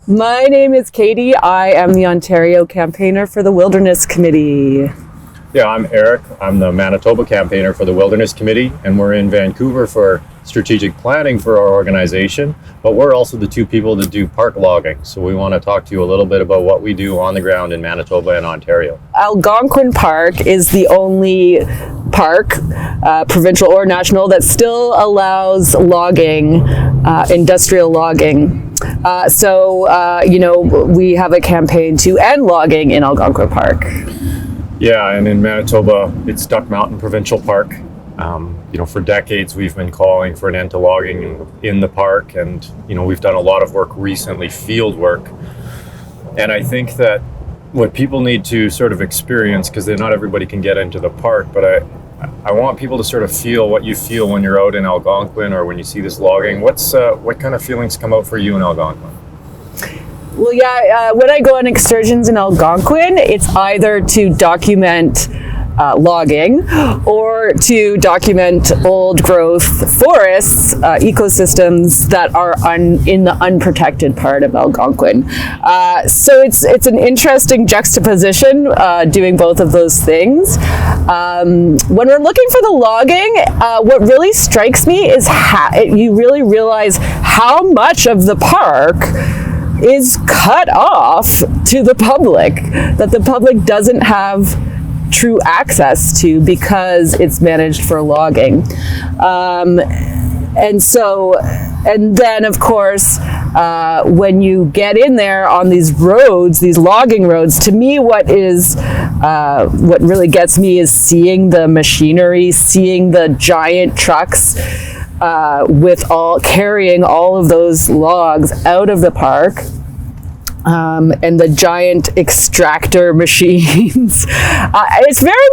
My name is Katie. I am the Ontario campaigner for the Wilderness Committee. Yeah, I'm Eric. I'm the Manitoba campaigner for the Wilderness Committee, and we're in Vancouver for strategic planning for our organization, but we're also the two people that do park logging. So we want to talk to you a little bit about what we do on the ground in Manitoba and Ontario. Algonquin Park is the only park, provincial or national, that still allows logging, industrial logging. We have a campaign to end logging in Algonquin Park. Yeah, and in Manitoba, it's Duck Mountain Provincial Park. For decades we've been calling for an end to logging in the park, and we've done a lot of work recently, field work. And I think that what people need to sort of experience, because not everybody can get into the park, but I want people to sort of feel what you feel when you're out in Algonquin or when you see this logging. What kind of feelings come out for you in Algonquin? Well, when I go on excursions in Algonquin, it's either to document logging or to document old growth forests, ecosystems that are in the unprotected part of Algonquin. So it's an interesting juxtaposition, doing both of those things. When we're looking for the logging, what really strikes me is you really realize how much of the park is cut off to the public, that the public doesn't have true access to because it's managed for logging. And then of course, when you get in there on these roads, these logging roads, to me what really gets me is seeing the machinery, seeing the giant trucks carrying all of those logs out of the park. And the giant extractor machines. It's very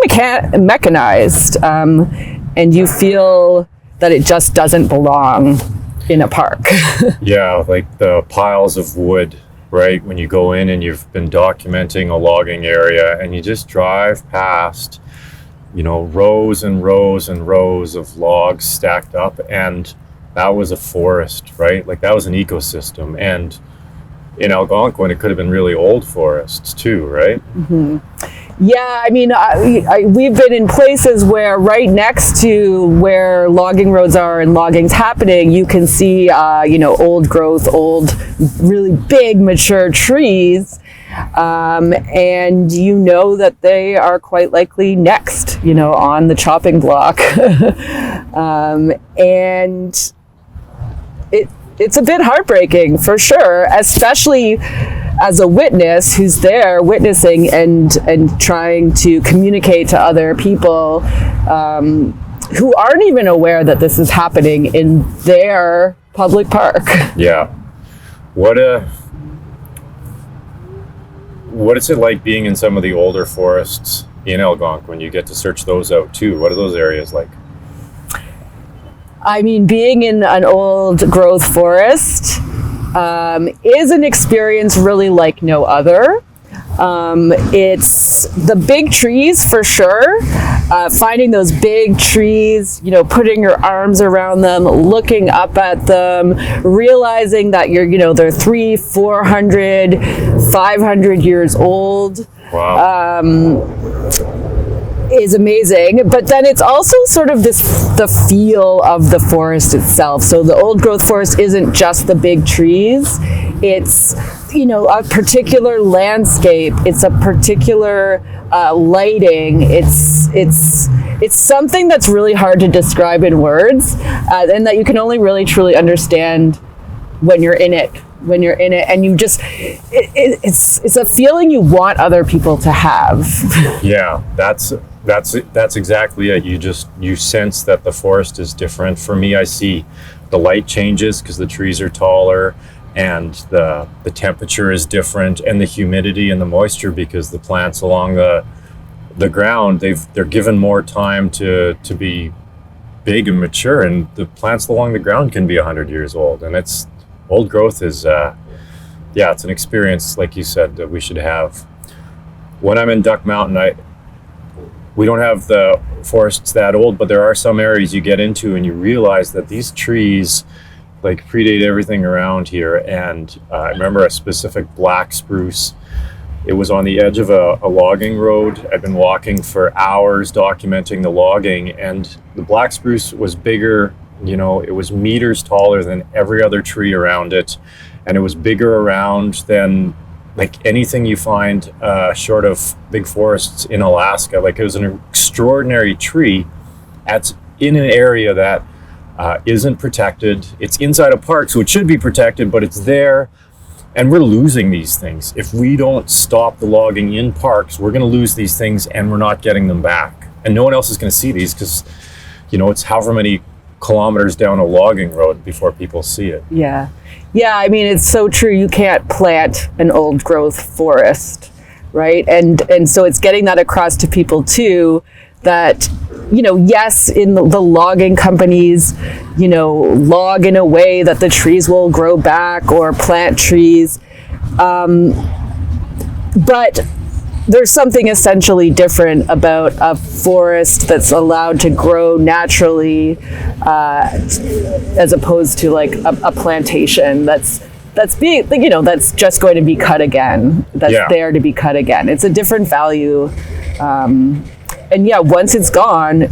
mechanized, and you feel that it just doesn't belong in a park. Yeah, like the piles of wood, right? When you go in and you've been documenting a logging area and you just drive past, rows and rows and rows of logs stacked up, and that was a forest, right? Like that was an ecosystem. And in Algonquin, it could have been really old forests too, right? Mm-hmm. Yeah, I mean, we've been in places where right next to where logging roads are and logging's happening, you can see, old growth, really big mature trees. And that they are quite likely next, on the chopping block. And it's a bit heartbreaking for sure, especially as a witness who's there witnessing and trying to communicate to other people who aren't even aware that this is happening in their public park. Yeah. What is it like being in some of the older forests in Algonquin? You get to search those out too. What are those areas like? I mean, being in an old growth forest is an experience really like no other. It's the big trees for sure. Finding those big trees, putting your arms around them, looking up at them, realizing that they're 300, 400, 500 years old. Wow. Is amazing, but then it's also sort of the feel of the forest itself. So the old growth forest isn't just the big trees, it's a particular landscape, it's a particular lighting, it's something that's really hard to describe in words, and that you can only really truly understand when you're in it, and you just it's a feeling you want other people to have. Yeah, that's exactly it. You sense that the forest is different. For me, I see the light changes because the trees are taller, and the temperature is different, and the humidity and the moisture because the plants along the ground, they're given more time to be big and mature, and the plants along the ground can be 100 years old, and old growth is it's an experience, like you said, that we should have. When I'm in Duck Mountain, we don't have the forests that old, but there are some areas you get into and you realize that these trees, like predate everything around here. And I remember a specific black spruce. It was on the edge of a logging road. I'd been walking for hours documenting the logging, and the black spruce was bigger, you know, it was meters taller than every other tree around it. And it was bigger around than like anything you find short of big forests in Alaska. Like, it was an extraordinary tree in an area that isn't protected. It's inside a park, so it should be protected, but it's there. And we're losing these things. If we don't stop the logging in parks, we're going to lose these things, and we're not getting them back. And no one else is going to see these because, you know, it's however many kilometers down a logging road before people see it. Yeah. Yeah, I mean, it's so true. You can't plant an old growth forest, right? And so it's getting that across to people too, that, you know, yes, in the logging companies, you know, log in a way that the trees will grow back or plant trees. But there's something essentially different about a forest that's allowed to grow naturally, as opposed to like a plantation that's being, you know, that's just going to be cut again. That's there to be cut again. It's a different value. And yeah, once it's gone,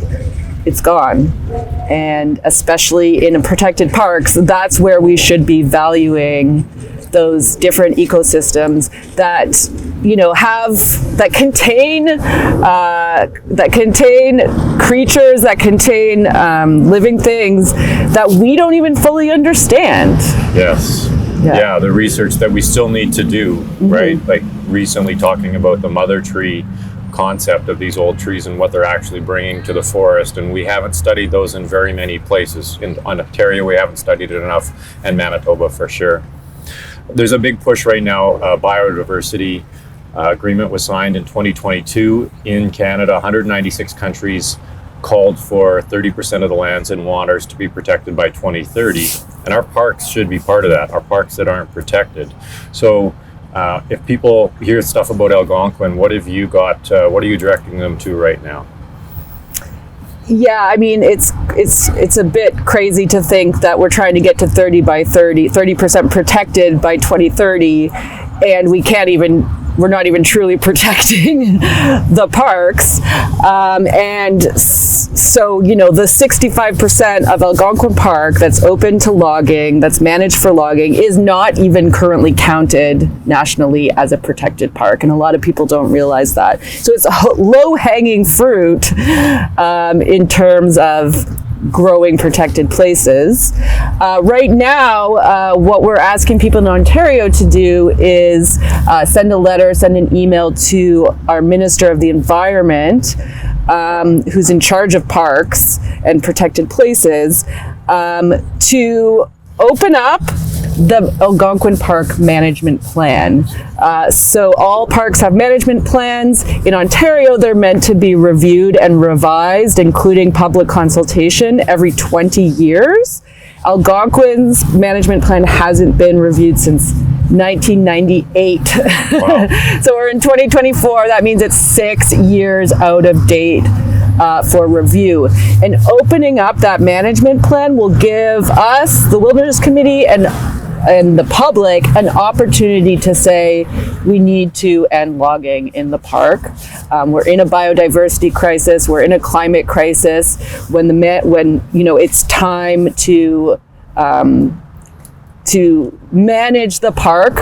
it's gone. And especially in protected parks, that's where we should be valuing those different ecosystems that, you know, that contain creatures, that contain living things that we don't even fully understand. Yes. Yeah, the research that we still need to do, right? Like recently talking about the mother tree concept of these old trees and what they're actually bringing to the forest, and we haven't studied those in very many places. In Ontario, we haven't studied it enough, and Manitoba for sure. There's a big push right now. Biodiversity agreement was signed in 2022 in Canada. 196 countries called for 30% of the lands and waters to be protected by 2030, and our parks should be part of that. Our parks that aren't protected. So if people hear stuff about Algonquin, what have you got? What are you directing them to right now? Yeah, I mean, it's a bit crazy to think that we're trying to get to 30% protected by 2030, and we're not even truly protecting the parks. And so, you know, the 65% of Algonquin Park that's open to logging, that's managed for logging, is not even currently counted nationally as a protected park. And a lot of people don't realize that. So it's a low-hanging fruit in terms of growing protected places. Right now, what we're asking people in Ontario to do is send an email to our Minister of the Environment, who's in charge of parks and protected places, to open up the Algonquin Park Management Plan. So all parks have management plans. In Ontario, they're meant to be reviewed and revised, including public consultation, every 20 years. Algonquin's management plan hasn't been reviewed since 1998. Wow. So we're in 2024. That means it's 6 years out of date for review. And opening up that management plan will give us, the Wilderness Committee, and the public an opportunity to say we need to end logging in the park. We're in a biodiversity crisis. We're in a climate crisis. When you know, it's time to manage the park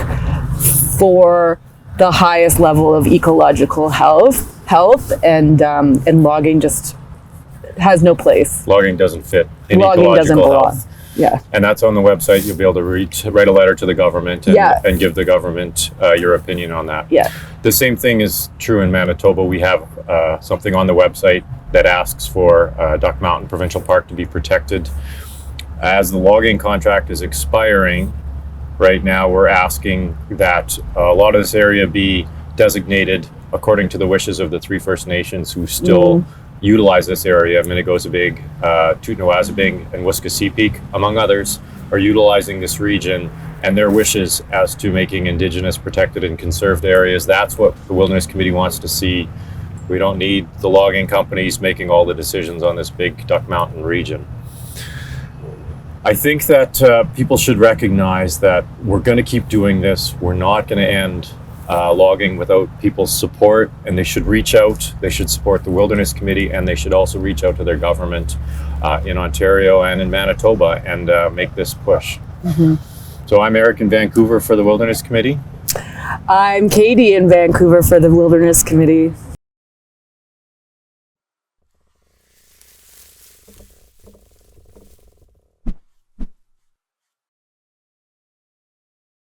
for the highest level of ecological health, and logging just has no place. Logging doesn't fit in logging ecological doesn't belong. health. Yeah. And that's on the website. You'll be able to write a letter to the government and give the government your opinion on that. Yeah. The same thing is true in Manitoba. We have something on the website that asks for Duck Mountain Provincial Park to be protected. As the logging contract is expiring, right now we're asking that a lot of this area be designated according to the wishes of the 3 First Nations who still utilize this area. Minigosabig, Tutnawasabing, and Wiskasipik, among others, are utilizing this region, and their wishes as to making Indigenous protected and conserved areas. That's what the Wilderness Committee wants to see. We don't need the logging companies making all the decisions on this big Duck Mountain region. I think that people should recognize that we're going to keep doing this. We're not going to end logging without people's support, and they should reach out. They should support the Wilderness Committee, and they should also reach out to their government in Ontario and in Manitoba and make this push. So I'm Eric in Vancouver for the Wilderness Committee. I'm Katie in Vancouver for the Wilderness Committee.